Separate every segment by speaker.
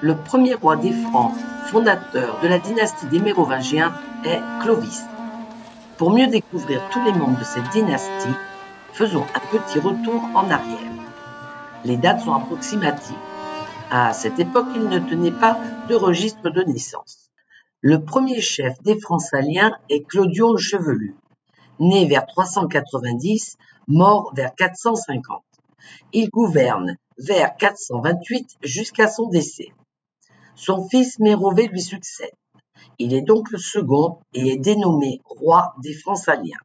Speaker 1: Le premier roi des Francs, fondateur de la dynastie des Mérovingiens, est Clovis. Pour mieux découvrir tous les membres de cette dynastie, faisons un petit retour en arrière. Les dates sont approximatives. À cette époque, il ne tenait pas de registre de naissance. Le premier chef des Francsaliens est Clodion le Chevelu, né vers 390, mort vers 450. Il gouverne vers 428 jusqu'à son décès. Son fils Mérové lui succède. Il est donc le second et est dénommé roi des Francsaliens.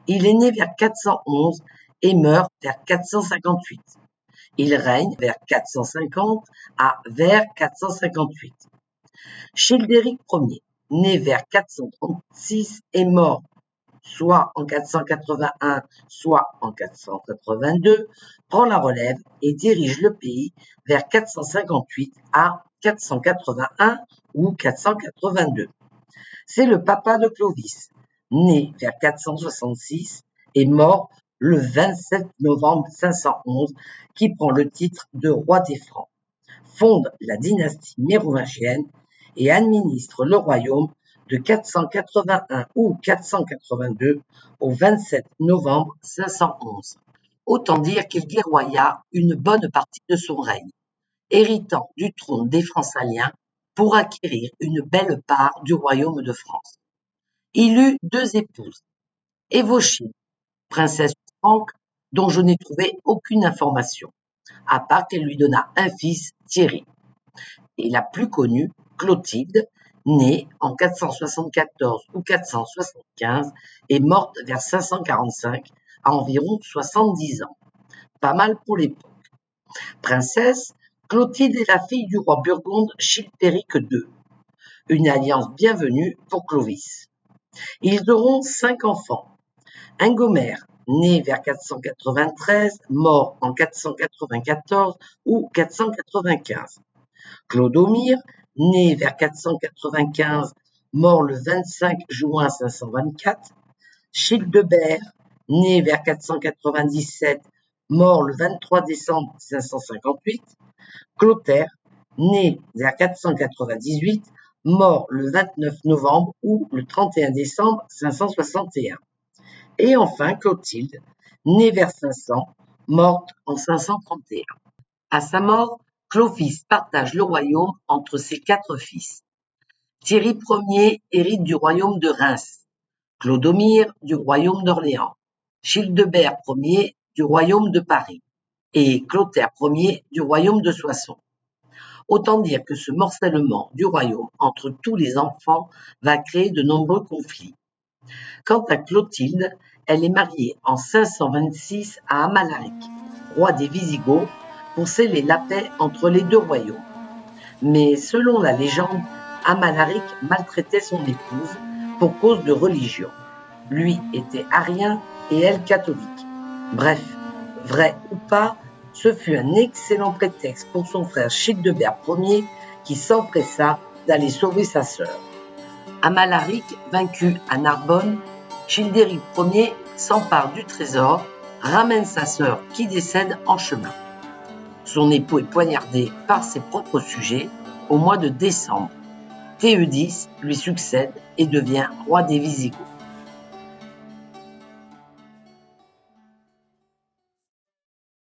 Speaker 1: Il est né vers 411 et meurt vers 458. Il règne vers 450 à vers 458. Childéric Ier, né vers 436 et mort soit en 481, soit en 482, prend la relève et dirige le pays vers 458 à 481 ou 482. C'est le papa de Clovis, né vers 466 et mort le 27 novembre 511, qui prend le titre de roi des Francs, fonde la dynastie mérovingienne et administre le royaume de 481 ou 482 au 27 novembre 511. Autant dire qu'il guerroya une bonne partie de son règne, héritant du trône des Francsaliens pour acquérir une belle part du royaume de France. Il eut 2 épouses, Évauchine, princesse franque, dont je n'ai trouvé aucune information, à part qu'elle lui donna un fils, Thierry, et la plus connue, Clotilde, née en 474 ou 475 et morte vers 545, à environ 70 ans. Pas mal pour l'époque. Princesse, Clotilde est la fille du roi burgonde Childéric II, une alliance bienvenue pour Clovis. Ils auront 5 enfants. Ingomère, né vers 493, mort en 494 ou 495. Clodomir, né vers 495, mort le 25 juin 524. Childebert, né vers 497, mort le 23 décembre 558. Clotaire, né vers 498, mort le 29 novembre ou le 31 décembre 561. Et enfin Clotilde, née vers 500, morte en 531. À sa mort, Clovis partage le royaume entre ses 4 fils. Thierry Ier hérite du royaume de Reims, Clodomir du royaume d'Orléans, Childebert Ier du royaume de Paris et Clotaire Ier du royaume de Soissons. Autant dire que ce morcellement du royaume entre tous les enfants va créer de nombreux conflits. Quant à Clotilde, elle est mariée en 526 à Amalaric, roi des Visigoths, pour sceller la paix entre les 2 royaumes. Mais selon la légende, Amalaric maltraitait son épouse pour cause de religion. Lui était arien et elle catholique. Bref, vrai ou pas, ce fut un excellent prétexte pour son frère Childebert Ier qui s'empressa d'aller sauver sa sœur. Amalaric, vaincu à Narbonne, Childéric Ier s'empare du trésor, ramène sa sœur qui décède en chemin. Son époux est poignardé par ses propres sujets au mois de décembre. Théodysse lui succède et devient roi des Visigoths.